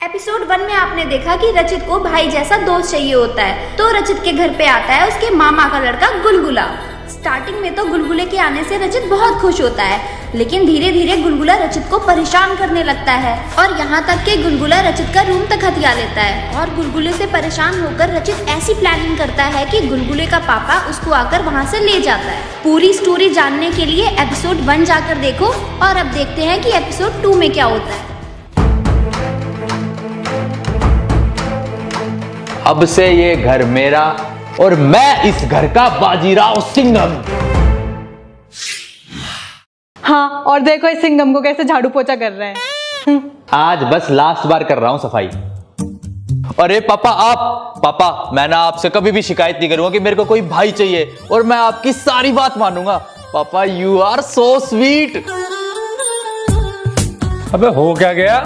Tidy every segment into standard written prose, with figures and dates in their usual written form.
Episode 1 में आपने देखा कि रचित को भाई जैसा दोस्त चाहिए होता है, तो रचित के घर पे आता है उसके मामा का लड़का गुलगुला। स्टार्टिंग में तो गुलगुले के आने से रचित बहुत खुश होता है, लेकिन धीरे धीरे गुलगुला रचित को परेशान करने लगता है और यहाँ तक कि गुलगुला रचित का रूम तक हथिया लेता है। और गुलगुले से परेशान होकर रचित ऐसी प्लानिंग करता है कि गुलगुले का पापा उसको आकर वहाँ से ले जाता है। पूरी स्टोरी जानने के लिए एपिसोड 1 जाकर देखो और अब देखते हैं कि एपिसोड 2 में क्या होता है। अब से ये घर मेरा और मैं इस घर का बाजीराव सिंघम। हाँ, और देखो इस सिंघम को कैसे झाड़ू पोछा कर रहे हैं। आज बस लास्ट बार कर रहा हूं सफाई। अरे पापा मैं ना आपसे कभी भी शिकायत नहीं करूंगा कि मेरे को कोई भाई चाहिए और मैं आपकी सारी बात मानूंगा। पापा यू आर सो स्वीट। अबे हो क्या गया?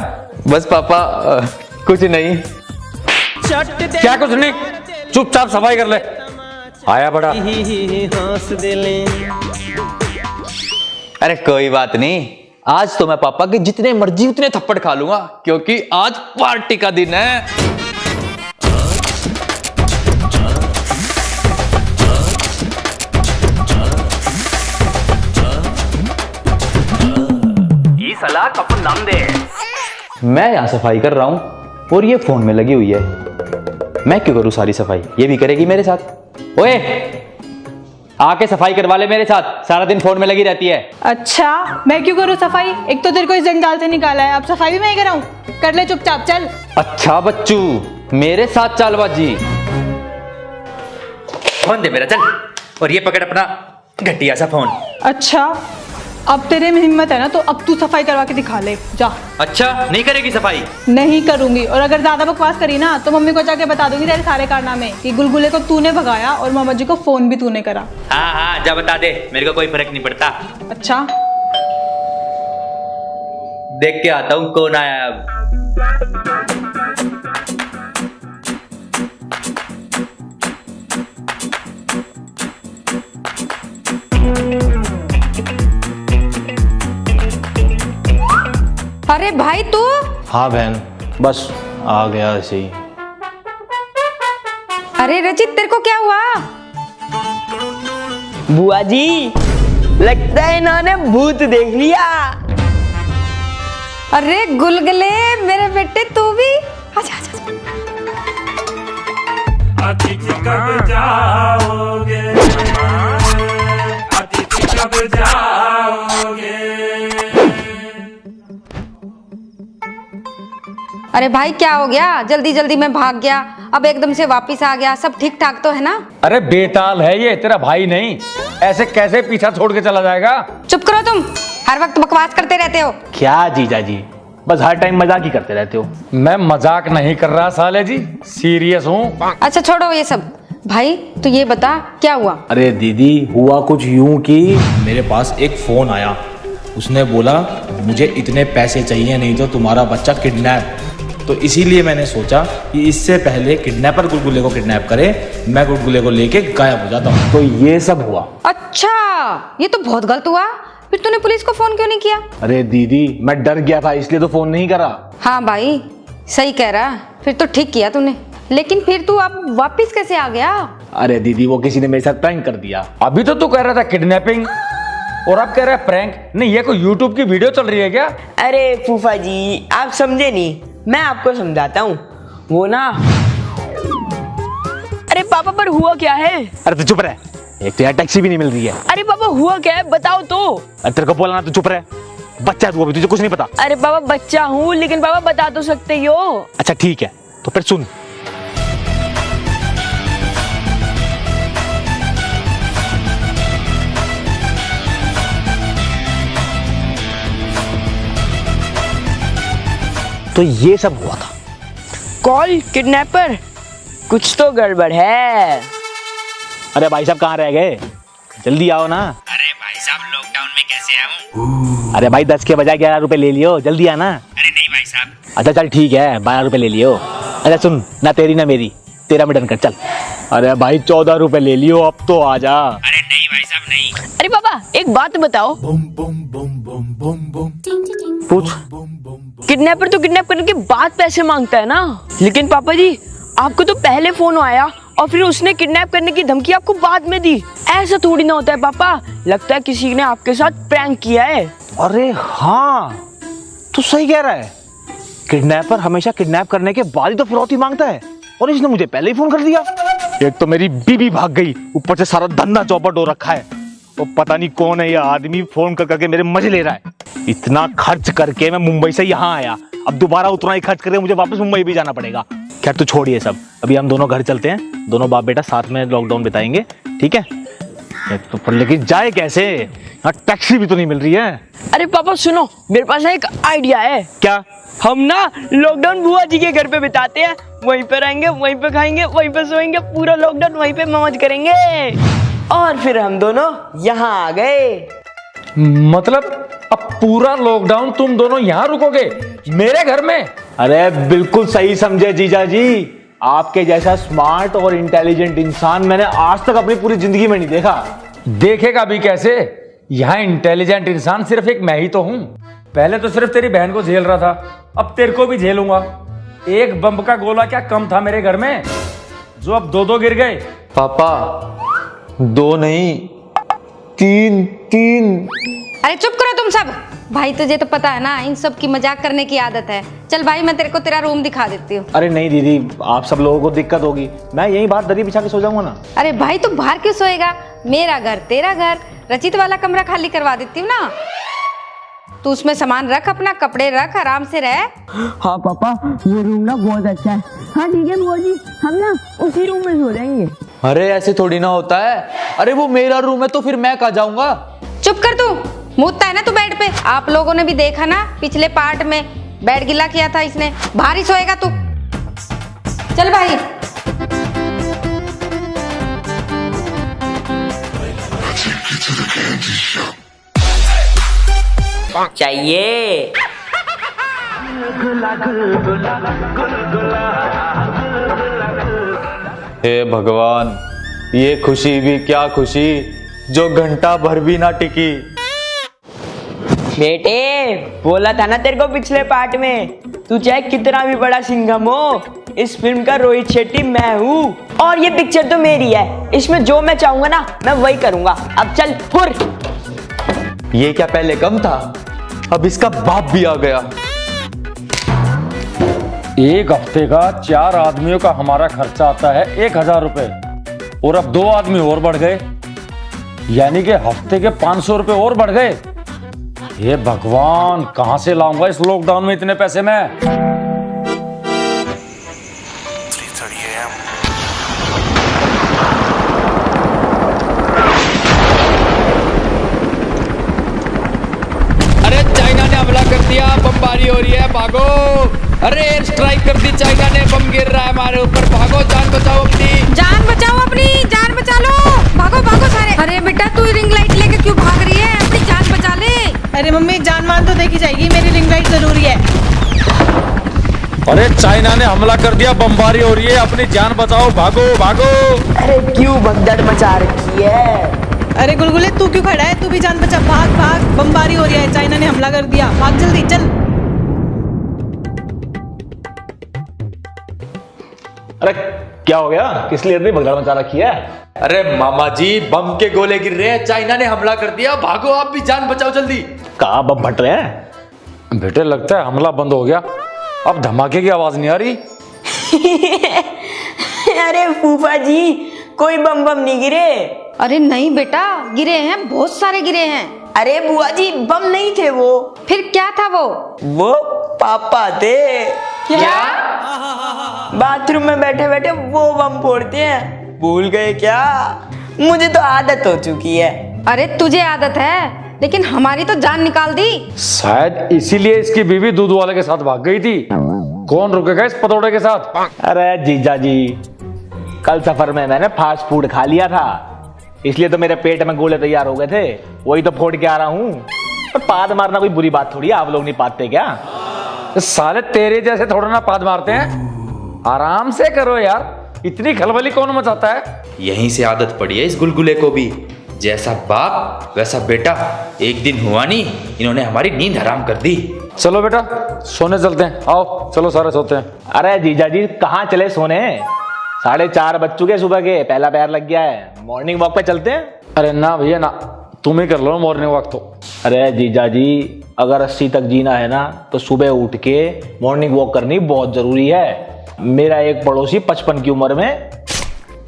बस पापा कुछ नहीं। क्या कुछ नहीं, चुपचाप सफाई कर ले। आया बड़ा। अरे कोई बात नहीं, आज तो मैं पापा के जितने मर्जी उतने थप्पड़ खा लूंगा क्योंकि आज पार्टी का दिन है। ये सलाह कपूर नाम दे। मैं यहां सफाई कर रहा हूं और ये फोन में लगी हुई है। मैं क्यों करूं सारी सफाई, ये भी करेगी मेरे साथ। ओए आके सफाई करवा ले मेरे साथ, सारा दिन फोन में लगी रहती है। अच्छा, मैं क्यों करूँ सफाई? एक तो तेरे को इस जंजाल से निकाला है, अब सफाई भी मैं कराऊं? कर ले चुपचाप, चल। अच्छा बच्चू, मेरे साथ चालबाजी। फोन दे मेरा, चल। और ये पकड़ अपना घटिया सा फोन। अच्छा, अब तेरे में हिम्मत है ना, तो अब तू सफाई करवा के दिखा ले, जा। अच्छा, नहीं करेगी सफाई? नहीं करूंगी, और अगर ज्यादा बकवास करी ना तो मम्मी को जाके बता दूंगी तेरे सारे कारनामे कि गुलगुले को तूने भगाया और मामा जी को फोन भी तूने करा। हाँ जा बता दे, मेरे को कोई फर्क नहीं पड़ता। अच्छा, देख के आता हूँ कौन आया अब। अरे भाई तू? हाँ बहन, बस आ गया ऐसे ही। अरे रचित, तेरे को क्या हुआ? बुआ जी, लगता है इन्होंने भूत देख लिया। अरे गुलगुले मेरे बेटे, तू भी आजा आजा। अतिथि कब जाओगे, अतिथि कब जाओगे। अरे भाई क्या हो गया? जल्दी जल्दी में भाग गया, अब एकदम से वापस आ गया। सब ठीक ठाक तो है ना? अरे बेताल है ये, तेरा भाई नहीं। ऐसे कैसे पीछा छोड़ के चला जाएगा? चुप करो तुम, हर वक्त बकवास करते रहते हो। क्या जीजा जी, बस हर टाइम मजाक ही करते रहते हो। मैं मजाक नहीं कर रहा साले जी, सीरियस हूँ। अच्छा छोड़ो ये सब। भाई तू ये बता क्या हुआ? अरे दीदी, हुआ कुछ यूं कि मेरे पास एक फोन आया। उसने बोला मुझे इतने पैसे चाहिए, नहीं तो तुम्हारा बच्चा किडनैप। तो इसीलिए मैंने सोचा कि इससे पहले किडनैपर गुलगुले को किडनैप करे, मैं गुलगुले को लेके गायब हो जाता हूँ। तो ये सब हुआ। अच्छा, ये तो बहुत गलत हुआ। फिर तूने पुलिस को फोन क्यों नहीं किया? अरे दीदी, मैं डर गया था इसलिए तो फोन नहीं करा। हाँ भाई सही कह रहा, फिर तो ठीक किया तूने। लेकिन फिर तू अब वापिस कैसे आ गया? अरे दीदी, वो किसी ने मेरे साथ प्रैंक कर दिया। अभी तो तू कह रहा था किडनैपिंग और अब कह रहा है प्रैंक। नहीं, ये कोई यूट्यूब की वीडियो चल रही है क्या? अरे फूफा जी, आप समझे नहीं, मैं आपको समझाता हूँ। वो ना, अरे पापा पर हुआ क्या है? अरे तू चुप रह, एक तो यार टैक्सी भी नहीं मिल रही है। अरे पापा हुआ क्या है, बताओ तो। अरे तेरे को बोला ना, तू चुप रह। बच्चा है तू, अभी तुझे कुछ नहीं पता। अरे पापा बच्चा हूँ, लेकिन पापा बता तो सकते ही हो। अच्छा ठीक है, तो फिर सुन। तो ये सब हुआ था। कॉल किडनैपर, कुछ तो गड़बड़ है। अरे भाई साहब कहाँ रह गए, जल्दी आओ ना। अरे भाई साहब, लॉकडाउन में कैसे आऊं? अरे भाई 10 के बजाय 11 रुपए ले लियो, जल्दी आना। अरे नहीं भाई साहब। अच्छा चल ठीक है, 12 रुपए ले लियो। अच्छा सुन, ना तेरी ना मेरी, तेरा में डन कर चल। अरे भाई 14 रुपए ले लियो, अब तो आ जा। अरे नहीं भाई साहब नहीं। अरे पापा एक बात बताओ। पूछ। किडनैपर तो किडनैप करने के बाद पैसे मांगता है ना। लेकिन पापा जी, आपको तो पहले फोन आया और फिर उसने किडनैप करने की धमकी आपको बाद में दी। ऐसा थोड़ी ना होता है पापा, लगता है किसी ने आपके साथ प्रैंक किया है। अरे हाँ, तू सही कह रहा है। किडनैपर हमेशा किडनैप करने के बाद ही तो फिरौती मांगता है, और इसने मुझे पहले ही फोन कर दिया। एक तो मेरी बीवी भाग गई, ऊपर से सारा धंधा चौपट हो रखा है। वो पता नहीं कौन है ये आदमी, फोन कर करके मेरे मजे ले रहा है। इतना खर्च करके मैं मुंबई से यहाँ आया, अब दोबारा उतना ही खर्च करके मुझे वापस मुंबई भी जाना पड़ेगा। खैर तू छोड़ ये सब, अभी हम दोनों घर चलते हैं, दोनों बाप बेटा साथ में लॉकडाउन बिताएंगे, ठीक है? तो पर लेकिन जाए कैसे? यहाँ टैक्सी भी तो नहीं मिल रही है। अरे पापा सुनो, मेरे पास एक आइडिया है। क्या? हम ना लॉकडाउन बुआ जी के घर पे बिताते हैं, वहीं पे रहेंगे, वहीं पे खाएंगे, वहीं पे सोएंगे, पूरा लॉकडाउन वहीं पे मौज करेंगे। और फिर हम दोनों यहाँ आ गए। मतलब अब पूरा लॉकडाउन तुम दोनों यहाँ रुकोगे मेरे घर में? अरे बिल्कुल सही समझे जीजा जी, आपके जैसा स्मार्ट और इंटेलिजेंट इंसान मैंने आज तक अपनी पूरी जिंदगी में नहीं देखा। देखेगा भी कैसे? यहाँ इंटेलिजेंट इंसान सिर्फ एक मैं ही तो हूँ। पहले तो सिर्फ तेरी बहन को झेल रहा था, अब तेरे को भी झेलूंगा। एक बम का गोला क्या कम था मेरे घर में, जो अब दो गिर गए। पापा 2 नहीं 3। अरे चुप करो तुम सब। भाई तुझे तो पता है ना, इन सब की मजाक करने की आदत है। चल भाई, मैं तेरे को तेरा रूम दिखा देती हूँ। अरे नहीं दीदी, आप सब लोगों को दिक्कत होगी, मैं यहीं बाहर दरी बिछा के सो जाऊंगा ना। अरे भाई तू बाहर क्यों सोएगा? मेरा घर तेरा घर, रचित वाला कमरा खाली करवा देती हूँ ना। तू उसमें सामान रख, अपना कपड़े रख, आराम से रह। हाँ पापा, वो रूम ना बहुत अच्छा है। हाँ ठीक है बुआ जी, हम ना उसी रूम में सो जाएंगे। अरे ऐसे थोड़ी ना होता है। अरे वो मेरा रूम है तो फिर मैं कहाँ जाऊंगा? चुप कर तू, मुतता है ना तू बेड पे। आप लोगों ने भी देखा ना पिछले पार्ट में, बेड गिला किया था इसने। बाहर ही सोएगा तू। चल भाई। चाहिए। हे भगवान, ये खुशी भी क्या खुशी जो घंटा भर भी ना टिकी। बेटे, बोला था ना तेरे को पिछले पार्ट में, तू चाहे कितना भी बड़ा सिंघम हो, इस फिल्म का रोहित शेट्टी मैं हूँ। और ये पिक्चर तो मेरी है, इसमें जो मैं चाहूंगा ना मैं वही करूंगा। अब चल हुर। ये क्या पहले कम था? अब इसका बाप भी आ गया। एक हफ्ते का 4 आदमियों का हमारा खर्चा आता है 1000 रुपए, और अब 2 आदमी और बढ़ गए, यानी कि हफ्ते के 500 रुपए और बढ़ गए। ये भगवान, कहां से लाऊंगा इस लॉकडाउन में इतने पैसे मैं? अरे चाइना ने हमला कर दिया, बमबारी हो रही है, भागो। अरे एयर स्ट्राइक कर दी चाइना ने, बम गिर रहा है हमारे ऊपर, भागो, जान बचाओ अपनी। जान बचाओ अपनी, जान बचा लो। भागो भागो सारे। अरे बेटा तू रिंग लाइट लेके क्यों भाग रही है? अपनी जान बचा ले। अरे मम्मी, जान मान तो देखी जाएगी, मेरी रिंग लाइट जरूरी है। अरे चाइना ने हमला कर दिया, बमबारी हो रही है, अपनी जान बचाओ, भागो भागो। अरे क्यों भगदड़ मचा रखी है? अरे गुलगुले तू क्यों खड़ा है? तू भी जान बचा, भाग भाग। बमबारी हो रही है, चाइना ने हमला कर दिया, भाग जल्दी चल। अरे क्या हो गया? किस लिए इतनी भगदड़ मचा रखी है? अरे मामा जी, बम के गोले गिर रहे हैं, चाइना ने हमला कर दिया, भागो आप भी, जान बचाओ जल्दी। कहाँ बम फट रहे हैं? बेटे लगता है हमला बंद हो गया, अब धमाके की आवाज नहीं आ रही। अरे फूफा जी, कोई बम बम नहीं गिरे। अरे नहीं बेटा, गिरे हैं, बहुत सारे गिरे हैं। अरे बुआ जी, बम नहीं थे वो। फिर क्या था वो? वो पापा थे। क्या? बाथरूम में बैठे बैठे वो बम फोड़ते हैं, भूल गए क्या? मुझे तो आदत हो चुकी है। अरे तुझे आदत है, लेकिन हमारी तो जान निकाल दी। शायद इसीलिए इसकी बीवी दूध वाले के साथ भाग गई थी। कौन रुकेगा इस पतोड़े के साथ? अरे जीजा जी, कल सफर में मैंने फास्ट फूड खा लिया था, इसलिए तो मेरे पेट में गोले तैयार हो गए थे, वही तो फोड़ के आ रहा हूँ। पर पाद मारना कोई बुरी बात थोड़ी है, आप लोग नहीं पाते क्या? साले तेरे जैसे थोड़ा ना पाद मारते हैं, आराम से करो यार, इतनी खलबली कौन मचाता है? यहीं से आदत पड़ी है इस गुलगुले को भी, जैसा बाप वैसा बेटा। एक दिन हुआ नहीं, इन्होंने हमारी नींद हराम कर दी। चलो बेटा सोने चलते हैं, आओ चलो सारे सोते हैं। अरे जीजा जी कहाँ चले सोने? 4:30 बज चुके सुबह के, पहला पैर लग गया है। मॉर्निंग वॉक पे चलते हैं। अरे ना भैया ना, तुम ही कर लो मॉर्निंग वॉक तो। अरे जीजा जी अगर 80 तक जीना है ना तो सुबह उठ के मॉर्निंग वॉक करनी बहुत जरूरी है। मेरा एक पड़ोसी 55 की उम्र में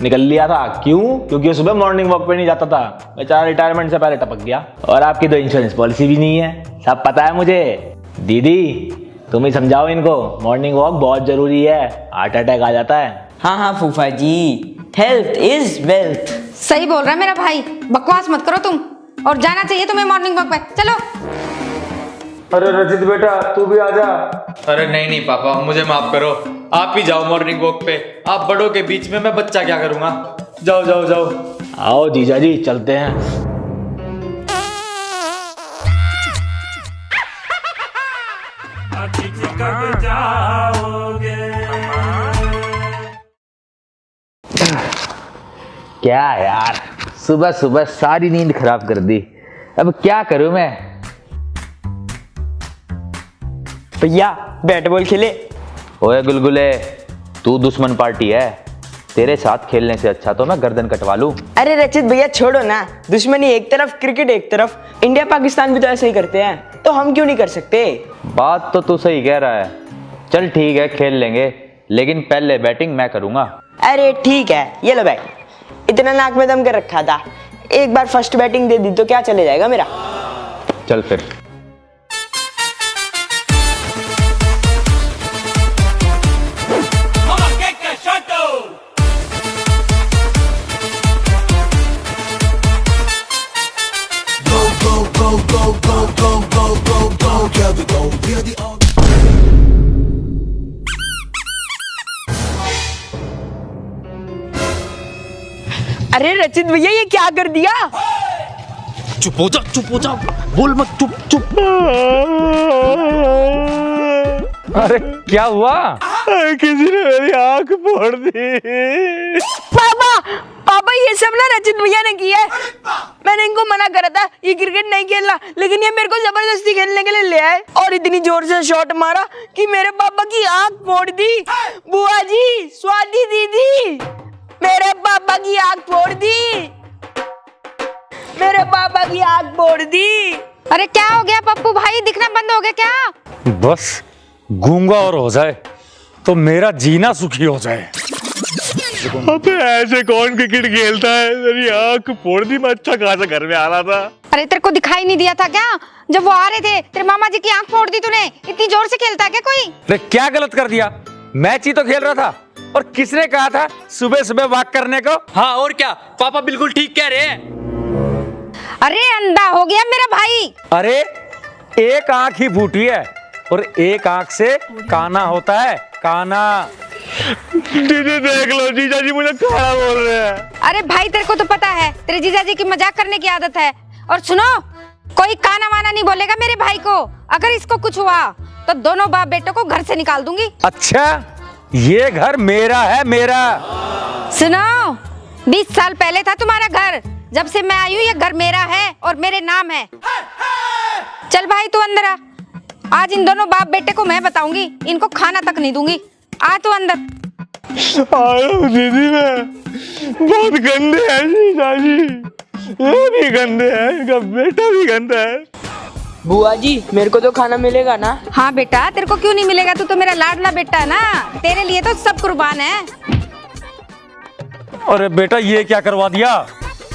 निकल लिया था। क्यों? क्योंकि वो सुबह मॉर्निंग वॉक पे नहीं जाता था। बेचारा रिटायरमेंट से पहले टपक गया। और आपकी तो इंश्योरेंस पॉलिसी भी नहीं है, सब पता है मुझे। दीदी तुम ही समझाओ इनको, मॉर्निंग वॉक बहुत जरूरी है, हार्ट अटैक आ जाता है। हाँ हाँ फूफा जी, हेल्थ इज वेल्थ। सही बोल रहा है मेरा भाई, बकवास मत करो तुम। और जाना चाहिए तुम्हें मॉर्निंग वॉक पे, चलो। अरे रचित बेटा तू भी आजा। अरे नहीं नहीं पापा, मुझे माफ करो, आप ही जाओ मॉर्निंग वॉक पे। आप बड़ों के बीच में मैं बच्चा क्या करूंगा। जाओ जाओ जाओ। आओ जीजा जी चलते हैं। अतिथि कब जाओगे? क्या यार, सुबह सुबह सारी नींद खराब कर दी। अब क्या करूं मैं? भैया बैट बॉल खेले। ओए गुलगुले, तू दुश्मन पार्टी है, तेरे साथ खेलने से अच्छा तो मैं गर्दन कटवा लूं। अरे रचित भैया छोड़ो ना, दुश्मनी एक तरफ क्रिकेट एक तरफ। इंडिया पाकिस्तान भी तो ऐसे ही करते हैं, तो हम क्यों नहीं कर सकते? बात तो तू सही कह रहा है। चल ठीक है खेल लेंगे, लेकिन पहले बैटिंग मैं करूंगा। अरे ठीक है, ये लो बैट। इतना नाक में दम कर रखा था, एक बार फर्स्ट बैटिंग दे दी तो क्या चले जाएगा मेरा। चल फिर। अरे रचित भैया ये क्या कर दिया? चुप हो जा, बोल मत, चुप चुप। अरे क्या हुआ? किसी ने मेरी आंख फोड़ दी। पापा पापा ये सब ना रचित भैया ने किया है। मैंने इनको मना करा था ये क्रिकेट नहीं खेलना, लेकिन ये मेरे को जबरदस्ती खेलने के लिए ले आए और इतनी जोर से शॉट मारा कि मेरे पापा की आंख फोड़ दी। बुआ जी, स्वाति दीदी, मेरे पापा की आंख फोड़ दी, मेरे पापा की आंख फोड़ दी। अरे क्या हो गया पप्पू भाई, दिखना बंद हो गया क्या? बस गूंगा और हो जाए तो मेरा जीना सुखी हो जाए। अबे ऐसे कौन क्रिकेट खेलता है? मेरी आंख फोड़ दी, मैं अच्छा खासा घर में आ रहा था। अरे तेरे को दिखाई नहीं दिया था क्या जब वो आ रहे थे? तेरे मामा जी की आंख फोड़ दी तूने। इतनी जोर से खेलता है क्या कोई? अरे क्या गलत कर दिया? मैच ही तो खेल रहा था। और किसने कहा था सुबह सुबह वॉक करने को? हाँ और क्या, पापा बिल्कुल ठीक कह रहे हैं। अरे अंधा हो गया मेरा भाई। अरे एक आंख ही फूटी है और एक आंख से काना होता है, काना। दीदी देख लो, जीजा जी मुझे खाना बोल रहे हैं। अरे भाई तेरे को तो पता है तेरे जीजा जी की मजाक करने की आदत है। और सुनो, कोई काना वाना नहीं बोलेगा मेरे भाई को। अगर इसको कुछ हुआ तो दोनों बाप बेटों को घर से निकाल दूंगी। अच्छा ये घर मेरा है, मेरा। सुनो, 20 साल पहले था तुम्हारा घर, जब से मैं आई हूँ ये घर मेरा है और मेरे नाम है। चल भाई तू अंदर आ। आज इन दोनों बाप बेटे को मैं बताऊंगी, इनको खाना तक नहीं दूंगी। आ तू अंदर। दीदी मैं बहुत गंदे हैं जीजा जी, ये भी गंदे हैं, इनका बेटा भी गंदा है। बुआ जी मेरे को तो खाना मिलेगा ना? हाँ बेटा, तेरे को क्यों नहीं मिलेगा, तू तो मेरा लाडला बेटा है ना। तेरे लिए तो सब कुर्बान है। अरे बेटा ये क्या करवा दिया?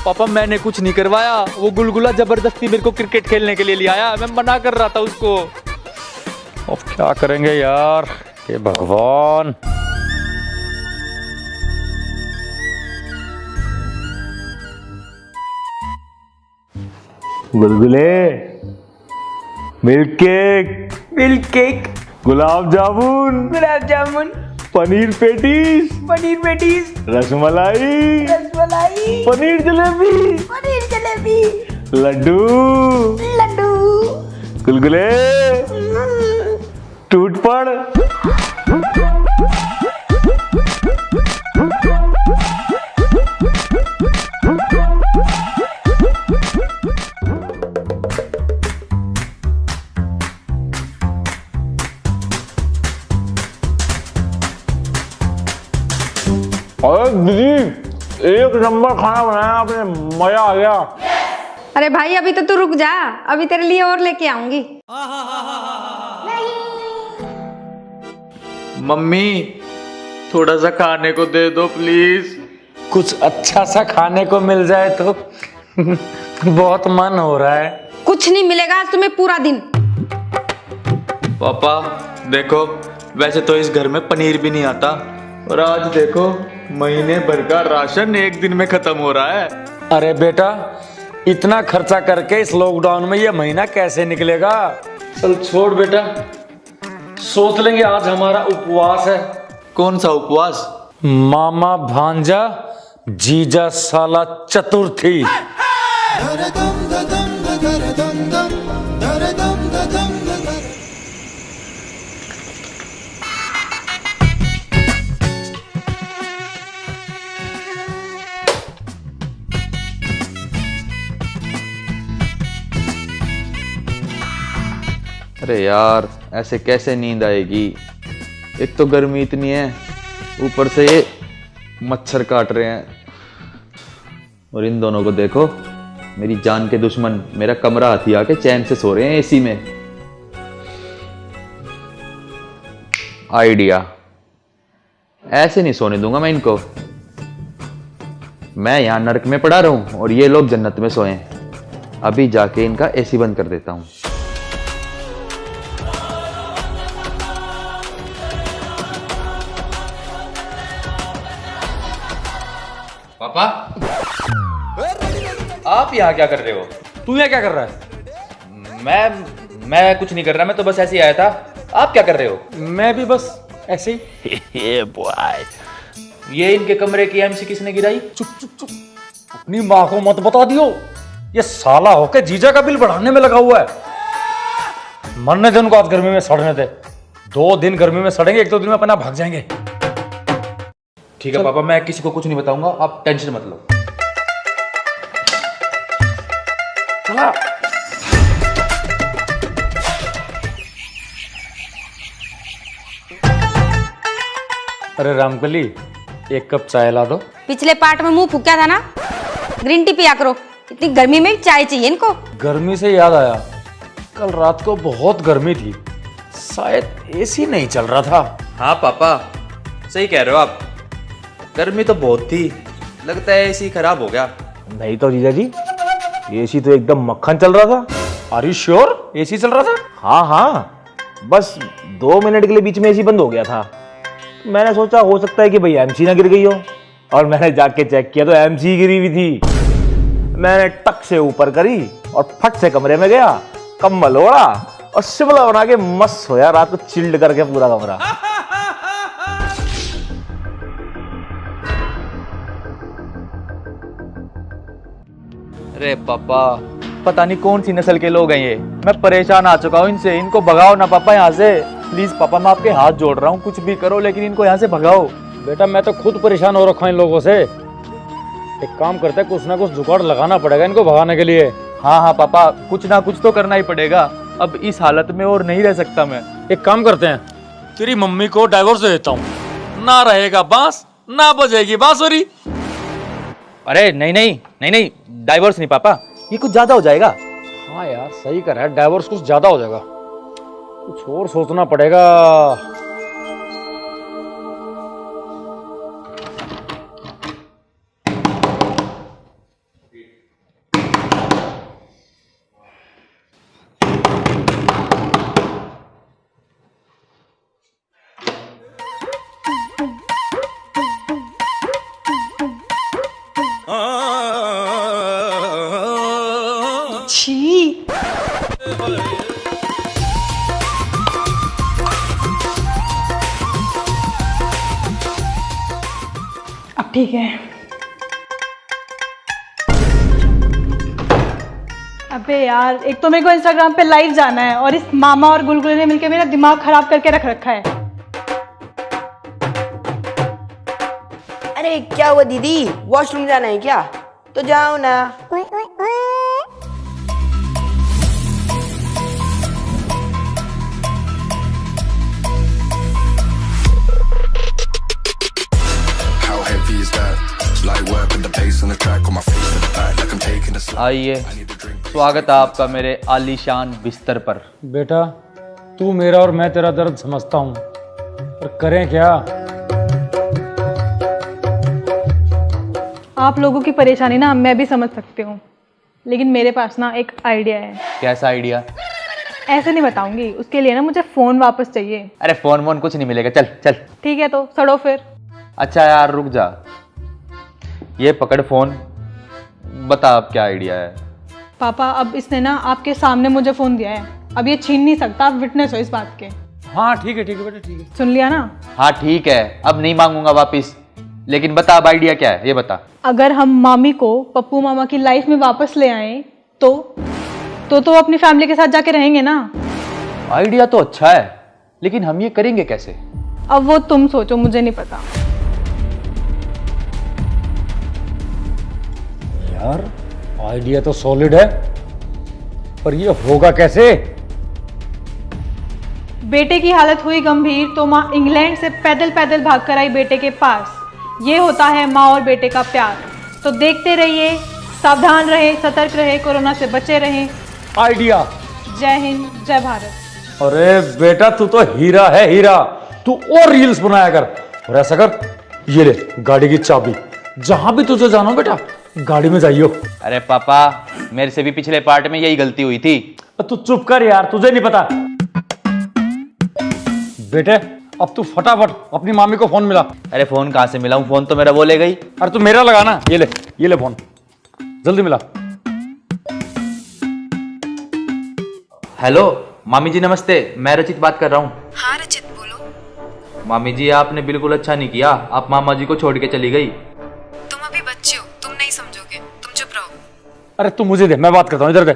पापा मैंने कुछ नहीं करवाया, वो गुलगुला जबरदस्ती मेरे को क्रिकेट खेलने के लिए ले आया। मैं मना कर रहा था उसको। अब क्या करेंगे यार, हे भगवान। गुलगुले, milk cake, gulab jamun, paneer patties, rasmalai, paneer jalebi, Laddu, गुलगुले, टूट पड़। अरे दीदी, एक नंबर खाना बनाया आपने, मजा आ गया। अरे भाई अभी तो तू रुक जा, अभी तेरे लिए और लेके आऊंगी। मम्मी थोड़ा सा खाने को दे दो प्लीज। कुछ अच्छा सा खाने को मिल जाए तो बहुत मन हो रहा है। कुछ नहीं मिलेगा आज तुम्हें पूरा दिन। पापा देखो, वैसे तो इस घर में पनीर भी नहीं आता, और आज देखो महीने भर का राशन एक दिन में खत्म हो रहा है। अरे बेटा, इतना खर्चा करके इस लॉकडाउन में ये महीना कैसे निकलेगा? चल छोड़ बेटा, सोच लेंगे आज हमारा उपवास है। कौन सा उपवास? मामा भांजा जीजा साला चतुर्थी। अरे यार ऐसे कैसे नींद आएगी? एक तो गर्मी इतनी है, ऊपर से ये मच्छर काट रहे हैं, और इन दोनों को देखो, मेरी जान के दुश्मन मेरा कमरा हाथी आके चैन से सो रहे हैं एसी में। आइडिया, ऐसे नहीं सोने दूंगा मैं इनको। मैं यहां नरक में पड़ा रहूं और ये लोग जन्नत में सोए। अभी जाके इनका एसी बंद कर देता हूं। पापा, आप यहाँ क्या कर रहे हो? तू यहाँ क्या कर रहा है? मैं कुछ नहीं कर रहा, मैं तो बस ऐसे ही आया था। आप क्या कर रहे हो? मैं भी बस ऐसे ही। ये इनके कमरे की एमसी किसने गिराई? चुप चुप चुप, अपनी माँ को मत बता दियो। ये साला होके जीजा का बिल बढ़ाने में लगा हुआ है। मरने दे उनको, आज गर्मी में सड़ने दे। 2 दिन गर्मी में सड़ेंगे, 1-2 दिन में अपना भाग जाएंगे। ठीक है पापा, मैं किसी को कुछ नहीं बताऊंगा, आप टेंशन मत लो। चला। अरे रामकली, 1 कप चाय ला दो। पिछले पार्ट में मुंह फूका था ना, ग्रीन टी पिया करो। इतनी गर्मी में चाय चाहिए इनको। गर्मी से याद आया, कल रात को बहुत गर्मी थी, शायद एसी नहीं चल रहा था। हाँ पापा, सही कह रहे हो आप, गर्मी तो बहुत थी, लगता है एसी खराब हो गया। नहीं तो जीजा जी, एसी तो एकदम मक्खन चल रहा था। आर यू श्योर एसी चल रहा था? हाँ हाँ, बस 2 मिनट के लिए बीच में एसी बंद हो गया था। मैंने सोचा हो सकता है कि भाई एमसी ना गिर गई हो, और मैंने जाके चेक किया तो एमसी गिरी हुई थी। मैंने टक से ऊपर करी और फट से कमरे में गया, कंबल ओढ़ा और शिमला बना के मस्त सोया रात को, चिल्ड करके पूरा कमरा। अरे पापा, पता नहीं कौन सी नस्ल के लोग हैं ये। मैं परेशान आ चुका हूँ इनसे, इनको भगाओ ना पापा यहाँ से। प्लीज पापा, मैं आपके हाथ जोड़ रहा हूँ, कुछ भी करो लेकिन इनको यहाँ से भगाओ। बेटा मैं तो खुद परेशान हो रखा हूं इन लोगों से। एक काम करते हैं, कुछ ना कुछ जुगाड़ लगाना पड़ेगा इनको भगाने के लिए। हाँ हाँ पापा, कुछ ना कुछ तो करना ही पड़ेगा। अब इस हालत में और नहीं रह सकता मैं। एक काम करते हैं, तेरी मम्मी को डाइवोर्स दे देता हूँ, ना रहेगा बांस ना बजेगी बांसुरी। अरे नहीं नहीं नहीं नहीं, डाइवोर्स नहीं पापा, ये कुछ ज्यादा हो जाएगा। हाँ यार सही कर रहा है, डाइवोर्स कुछ ज्यादा हो जाएगा, कुछ और सोचना पड़ेगा। छी, अब ठीक है। अबे यार, एक तो मेरे को इंस्टाग्राम पे लाइव जाना है और इस मामा और गुलगुले ने मिलकर मेरा दिमाग खराब करके रख रखा है। अरे क्या हुआ दीदी, वॉशरूम जाना है क्या? तो जाओ ना। How heavy आइए, स्वागत है आपका मेरे आलीशान बिस्तर पर। बेटा तू मेरा और मैं तेरा दर्द समझता हूँ, पर करें क्या? आप लोगों की परेशानी ना मैं भी समझ सकती हूँ, लेकिन मेरे पास ना एक आइडिया है। कैसा आइडिया? ऐसे नहीं बताऊंगी, उसके लिए ना मुझे फोन वापस चाहिए। अरे फोन वोन कुछ नहीं मिलेगा, चल चल। ठीक है तो सड़ो फिर। अच्छा यार रुक जा, ये पकड़ फोन, बता अब क्या आइडिया है। पापा अब इसने ना आपके सामने मुझे फोन दिया है, अब ये छीन नहीं सकता, आप विटनेस हो इस बात के। हाँ ठीक है बेटा, ठीक है। सुन लिया ना? हाँ ठीक है, अब नहीं मांगूंगा वापिस, लेकिन बता अब आइडिया क्या है, ये बता। अगर हम मामी को पप्पू मामा की लाइफ में वापस ले आए तो अपनी फैमिली के साथ जाके रहेंगे ना। आइडिया तो अच्छा है, लेकिन हम ये करेंगे कैसे? अब वो तुम सोचो, मुझे नहीं पता। यार आइडिया तो सॉलिड है, पर ये होगा कैसे? बेटे की हालत हुई गंभीर तो माँ इंग्लैंड से पैदल पैदल भागकर आई बेटे के पास। ये होता है माँ और बेटे का प्यार। तो देखते रहिए, सावधान रहे, सतर्क रहे, कोरोना से बचे रहें। आइडिया। जय हिंद, जय भारत। अरे बेटा तू तो हीरा है, हीरा। तू और रील्स बनाया कर, और ऐसा कर, ये ले गाड़ी की चाबी, जहां भी तुझे जाना हो बेटा गाड़ी में जाइयो। अरे पापा, मेरे से भी पिछले पार्ट में यही गलती हुई थी। तू चुप कर यार, तुझे नहीं पता। बेटे अब तू फटाफट अपनी मामी को फोन मिला। अरे फोन कहां से मिलाऊं, फोन तो मेरा वो ले गई। अरे तू मेरा लगा ना, ये ले फोन, जल्दी मिला। हेलो मामी जी नमस्ते, मैं रचित बात कर रहा हूँ। हाँ रचित बोलो। मामी जी आपने बिल्कुल अच्छा नहीं किया, आप मामा जी को छोड़ के चली गई। तुम अभी बच्चे हो, तुम नहीं समझोगे, तुम चुप रहो। अरे तू मुझे दे, मैं बात करता हूँ, इधर दे।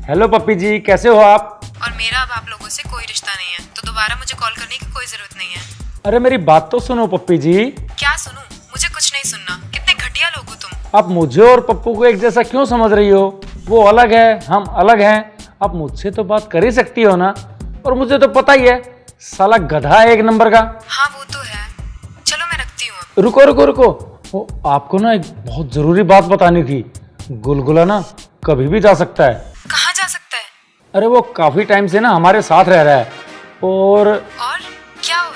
हेलो पप्पी जी, कैसे हो आप? और मेरा अब आप लोगों से कोई रिश्ता नहीं है, तो दोबारा मुझे कॉल करने की कोई जरूरत नहीं है। अरे मेरी बात तो सुनो पप्पी जी। क्या सुनूं? मुझे कुछ नहीं सुनना। कितने घटिया लोग हो तुम। आप मुझे और पप्पू को एक जैसा क्यों समझ रही हो? वो अलग है, हम अलग हैं। आप मुझसे तो बात कर ही सकती हो ना। और मुझे तो पता ही है, साला गधा है एक नंबर का। हाँ वो तो है। चलो मैं रखती हूँ। रुको, वो आपको ना एक बहुत जरूरी बात बतानी थी। गुलगुला ना कभी भी जा सकता है। कहाँ जा सकता है? अरे वो काफी टाइम से ना हमारे साथ रह रहा है, और क्या हो?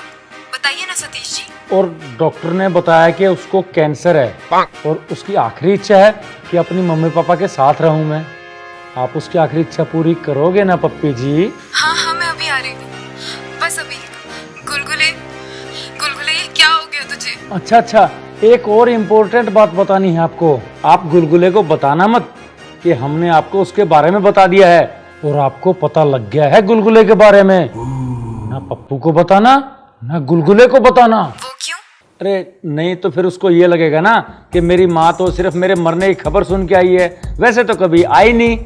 बताइए ना सतीश जी। और डॉक्टर ने बताया कि उसको कैंसर है, और उसकी आखिरी इच्छा है कि अपनी मम्मी पापा के साथ रहूं मैं। आप उसकी आखिरी इच्छा पूरी करोगे ना पप्पी जी? हाँ मैं अभी आ रही हूँ, बस अभी। गुलगुले ये क्या हो गया तुझे? अच्छा, एक और इम्पोर्टेंट बात बतानी है आपको। आप गुलगुले को बताना मत कि हमने आपको उसके बारे में बता दिया है, और आपको पता लग गया है गुलगुले के बारे में। ना पप्पू को बताना, ना गुलगुले को बताना। वो क्यों? अरे नहीं तो फिर उसको ये लगेगा ना कि मेरी माँ तो सिर्फ मेरे मरने की खबर सुन के आई है, वैसे तो कभी आई नहीं,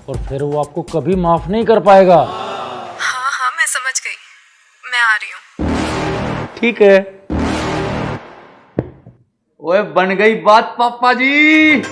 और फिर वो आपको कभी माफ नहीं कर पाएगा। हाँ मैं समझ गई, मैं आ रही हूँ। ठीक है। ओए बन गई बात पापा जी।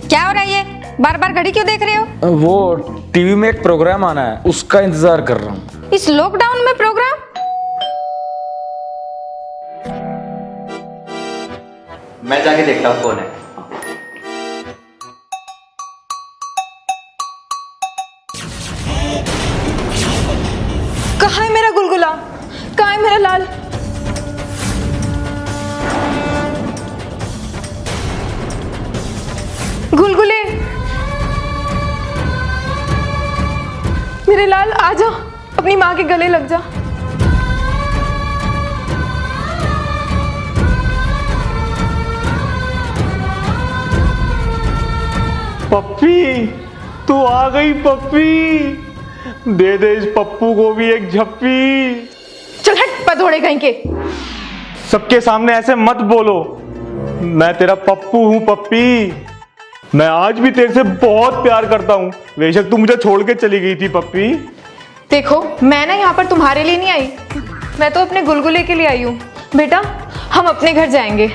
क्या हो रहा है ये? बार बार घड़ी क्यों देख रहे हो? वो टीवी में एक प्रोग्राम आना है, उसका इंतजार कर रहा हूँ। इस लॉकडाउन में प्रोग्राम? मैं जाके देखता हूँ कौन है। कहाँ है मेरा गुलगुला? कहाँ है मेरा लाल? गुलगुले, मेरे लाल आ जा, अपनी माँ के गले लग जा। पप्पी, तू आ गई पप्पी, दे दे इस पप्पू को भी एक झप्पी। चल हट पधोड़े कहीं के। सबके सामने ऐसे मत बोलो, मैं तेरा पप्पू हूँ पप्पी। मैं आज भी तेरे से बहुत प्यार करता हूँ, बेशक तू मुझे छोड़ के चली गई थी पप्पी। देखो मैं ना यहाँ पर तुम्हारे लिए नहीं आई, मैं तो अपने गुलगुले के लिए आई हूँ। बेटा हम अपने घर जाएंगे,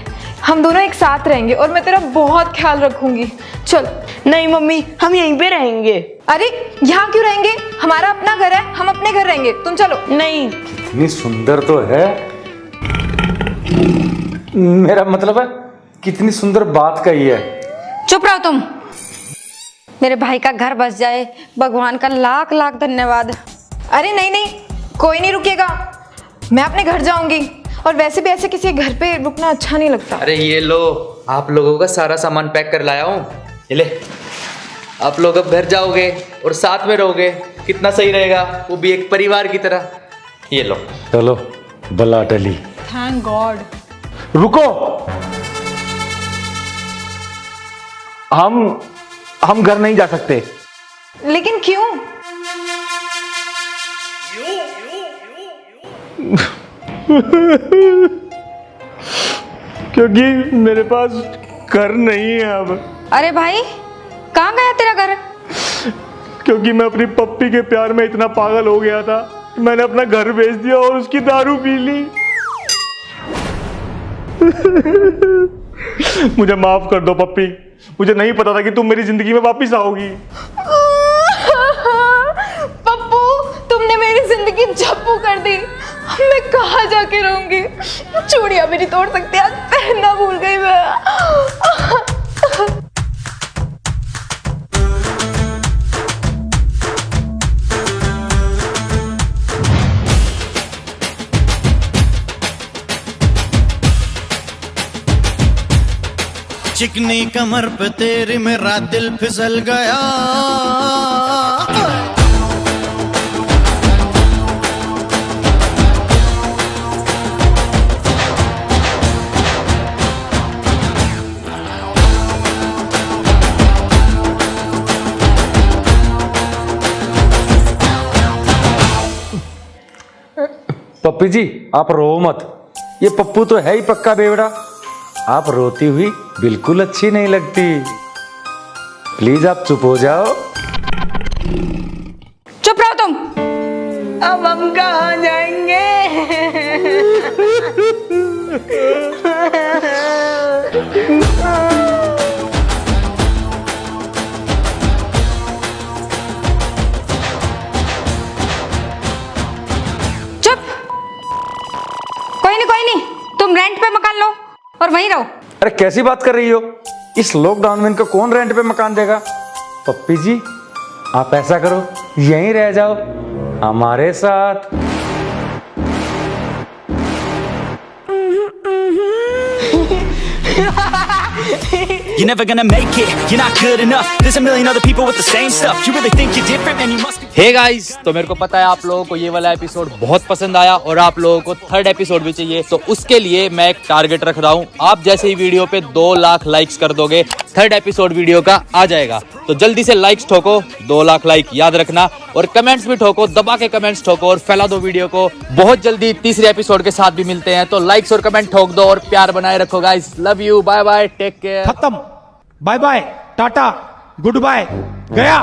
हम दोनों एक साथ रहेंगे और मैं तेरा बहुत ख्याल रखूंगी। चल। नहीं मम्मी, हम यहीं पे रहेंगे। अरे यहाँ क्यों रहेंगे, हमारा अपना घर है, हम अपने घर रहेंगे, तुम चलो। नहीं। कितनी सुंदर तो है, मेरा मतलब है कितनी सुंदर बात कही है। चुप रहो तुम। मेरे भाई का घर बस जाए, भगवान का लाख लाख धन्यवाद। अरे नहीं नहीं, कोई नहीं रुकेगा, मैं अपने घर जाऊंगी। और वैसे भी ऐसे किसी घर पे रुकना अच्छा नहीं लगता। अरे ये लो, आप लोगों का सारा सामान पैक कर लाया हूँ, ये ले। आप लोग अब घर जाओगे और साथ में रहोगे, कितना सही रहेगा, वो भी एक परिवार की तरह। ये लो। चलो बला टली। Thank God. रुको, हम घर नहीं जा सकते। लेकिन क्यों? क्योंकि मेरे पास घर नहीं है अब। अरे भाई कहाँ गया तेरा घर? क्योंकि मैं अपनी पप्पी के प्यार में इतना पागल हो गया था, मैंने अपना घर बेच दिया और उसकी दारू पी ली। मुझे माफ कर दो पप्पी, मुझे नहीं पता था कि तुम मेरी जिंदगी में वापस आओगी। पप्पू तुमने मेरी जिंदगी झप्पू कर दी, मैं कहाँ जाके रहूंगी? चूड़ियां भी नहीं तोड़ सकती, आज पहनना भूल गई मैं। चिकनी कमर पे तेरी मेरा दिल फिसल गया। पप्पी जी आप रो मत, ये पप्पू तो है ही पक्का बेवड़ा। आप रोती हुई बिल्कुल अच्छी नहीं लगती, प्लीज आप चुप हो जाओ। चुप रहो तुम। अब हम कहाँ जाएंगे? चुप। कोई नहीं, तुम रेंट पे मकान लो और वहीं रहो। अरे कैसी बात कर रही हो, इस लॉकडाउन में इनको कौन रेंट पे मकान देगा। पप्पी जी आप ऐसा करो, यहीं रह जाओ हमारे साथ। You're never gonna make it, you're not good enough. There's a million other people with the same stuff. You really think you're different, man, you must be. Hey guys, तो मेरे को पता है आप लोगों को ये वाला एपिसोड बहुत पसंद आया और आप लोगों को थर्ड एपिसोड भी चाहिए, तो उसके लिए मैं एक टारगेट रख रहा हूँ। आप जैसे ही वीडियो पे 2 लाख लाइक्स कर दोगे, थर्ड एपिसोड वीडियो का आ जाएगा। तो जल्दी से लाइक्स ठोको, 2 लाख लाइक याद रखना, और कमेंट्स भी ठोको, दबा के कमेंट्स ठोको और फैला दो वीडियो को। बहुत जल्दी तीसरे एपिसोड के साथ भी मिलते हैं, तो लाइक्स और कमेंट ठोक दो और प्यार बनाए रखो guys. Love you, bye bye, take care. खत्म, bye bye, tata, good bye, गया।